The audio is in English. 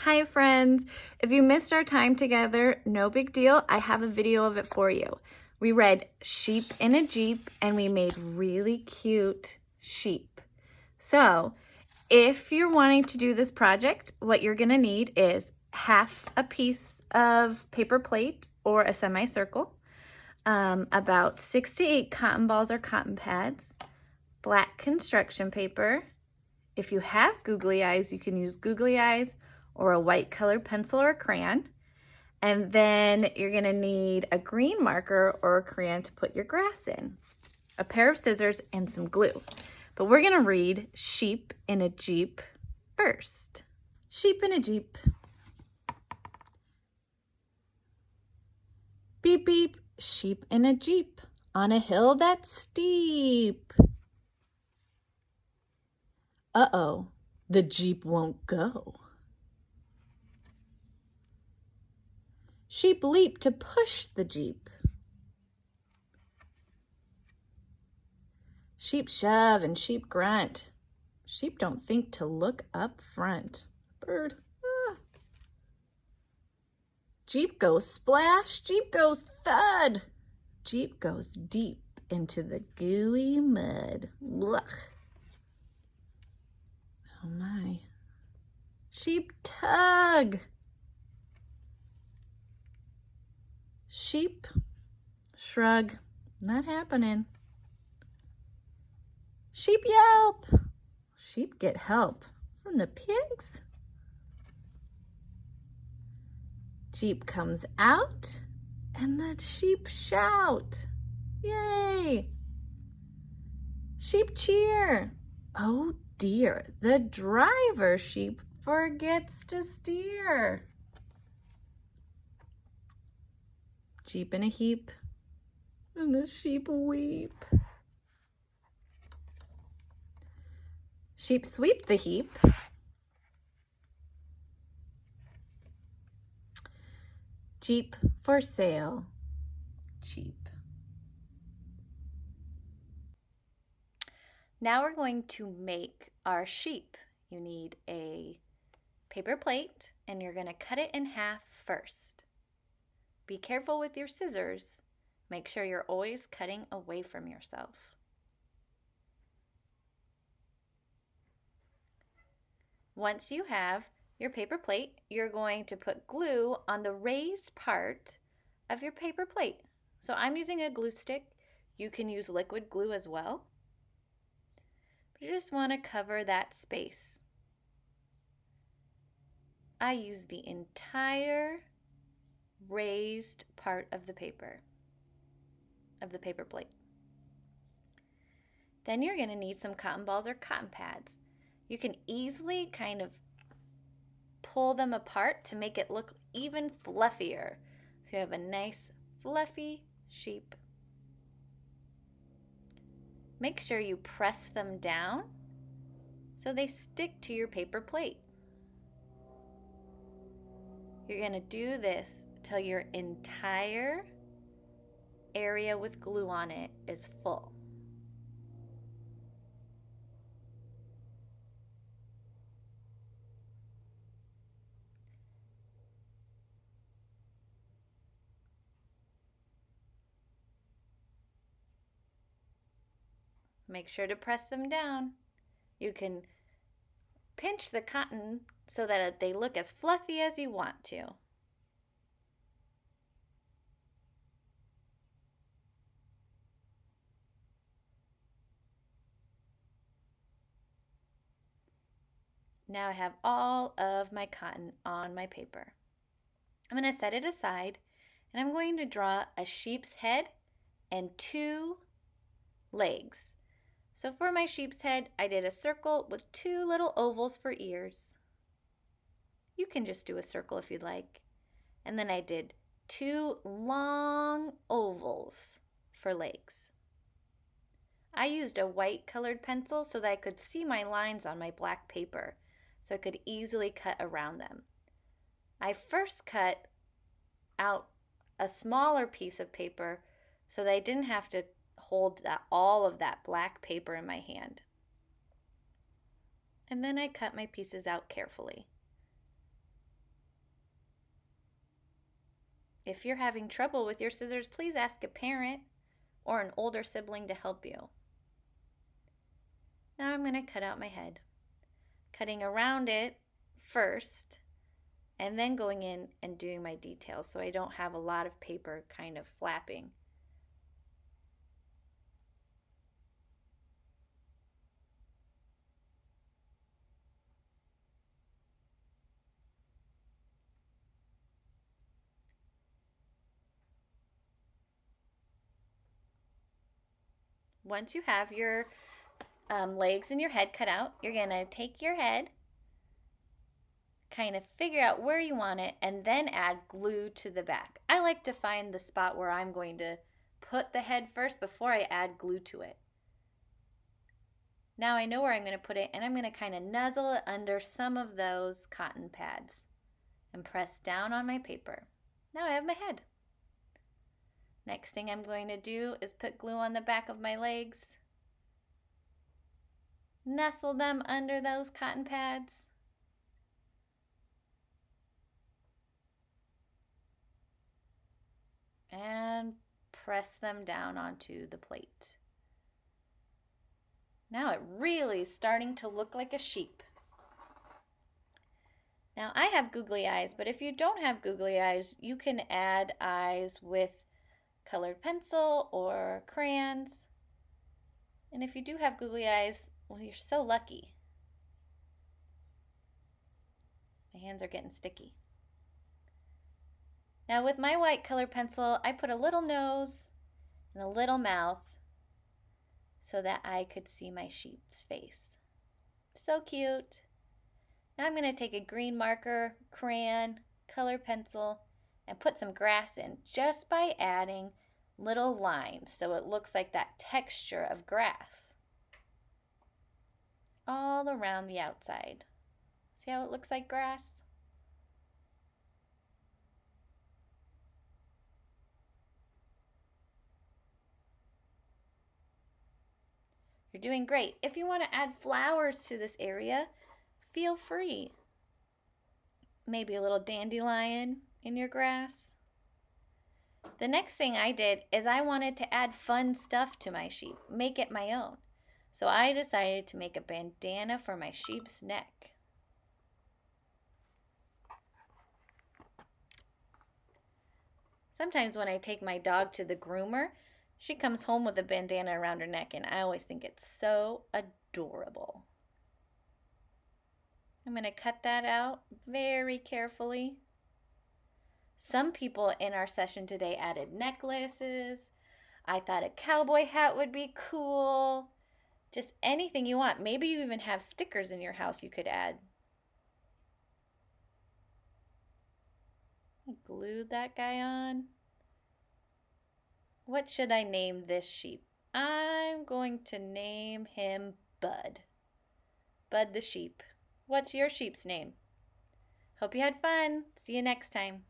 Hi friends! If you missed our time together, no big deal. I have a video of it for you. We read Sheep in a Jeep and we made really cute sheep. So if you're wanting to do this project, what you're gonna need is half a piece of paper plate or a semicircle, about 6 to 8 cotton balls or cotton pads, black construction paper. If you have googly eyes, you can use googly eyes or a white colored pencil or a crayon. And then you're gonna need a green marker or a crayon to put your grass in, a pair of scissors, and some glue. But we're gonna read Sheep in a Jeep first. Sheep in a Jeep. Beep, beep, sheep in a Jeep on a hill that's steep. Uh-oh, the Jeep won't go. Sheep leap to push the Jeep. Sheep shove and sheep grunt. Sheep don't think to look up front. Bird. Ah. Jeep goes splash, Jeep goes thud. Jeep goes deep into the gooey mud. Blech. Oh my. Sheep tug. Sheep shrug. Not happening. Sheep yelp. Sheep get help from the pigs. Jeep comes out and the sheep shout. Yay! Sheep cheer. Oh dear, the driver sheep forgets to steer. Jeep in a heap and the sheep weep. Sheep sweep the heap. Jeep for sale. Jeep. Now we're going to make our sheep. You need a paper plate and you're going to cut it in half first. Be careful with your scissors. Make sure you're always cutting away from yourself. Once you have your paper plate, you're going to put glue on the raised part of your paper plate. So I'm using a glue stick. You can use liquid glue as well. But you just want to cover that space. I use the entire raised part of the paper plate. Then you're going to need some cotton balls or cotton pads. You can easily kind of pull them apart to make it look even fluffier. So you have a nice fluffy sheep. Make sure you press them down so they stick to your paper plate. You're going to do this till your entire area with glue on it is full. Make sure to press them down. You can pinch the cotton so that they look as fluffy as you want to. Now I have all of my cotton on my paper. I'm going to set it aside and I'm going to draw a sheep's head and 2 legs. So for my sheep's head, I did a circle with 2 little ovals for ears. You can just do a circle if you'd like. And then I did 2 long ovals for legs. I used a white colored pencil so that I could see my lines on my black paper, so I could easily cut around them. I first cut out a smaller piece of paper so that I didn't have to hold all of that black paper in my hand. And then I cut my pieces out carefully. if you're having trouble with your scissors, please ask a parent or an older sibling to help you. Now I'm going to cut out my head. Cutting around it first, and then going in and doing my details so I don't have a lot of paper kind of flapping. Once you have your legs and your head cut out, you're going to take your head, kind of figure out where you want it, and then add glue to the back. I like to find the spot where I'm going to put the head first before I add glue to it. Now I know where I'm going to put it, and I'm going to kind of nuzzle it under some of those cotton pads and press down on my paper. Now I have my head. Next thing I'm going to do is put glue on the back of my legs. Nestle them under those cotton pads. And press them down onto the plate. Now it really is starting to look like a sheep. Now I have googly eyes, but if you don't have googly eyes, you can add eyes with colored pencil or crayons. And if you do have googly eyes, well, you're so lucky. My hands are getting sticky. Now with my white colored pencil, I put a little nose and a little mouth so that I could see my sheep's face. So cute. Now I'm going to take a green marker, crayon, colored pencil, and put some grass in just by adding little lines so it looks like that texture of grass all around the outside. See how it looks like grass? You're doing great. If you want to add flowers to this area, feel free. Maybe a little dandelion in your grass. The next thing I did is I wanted to add fun stuff to my sheep, make it my own. So I decided to make a bandana for my sheep's neck. Sometimes when I take my dog to the groomer, she comes home with a bandana around her neck, and I always think it's so adorable. I'm going to cut that out very carefully. Some people in our session today added necklaces. I thought a cowboy hat would be cool. Just anything you want. Maybe you even have stickers in your house you could add. I glued that guy on. What should I name this sheep? I'm going to name him Bud. Bud the sheep. What's your sheep's name? Hope you had fun. See you next time.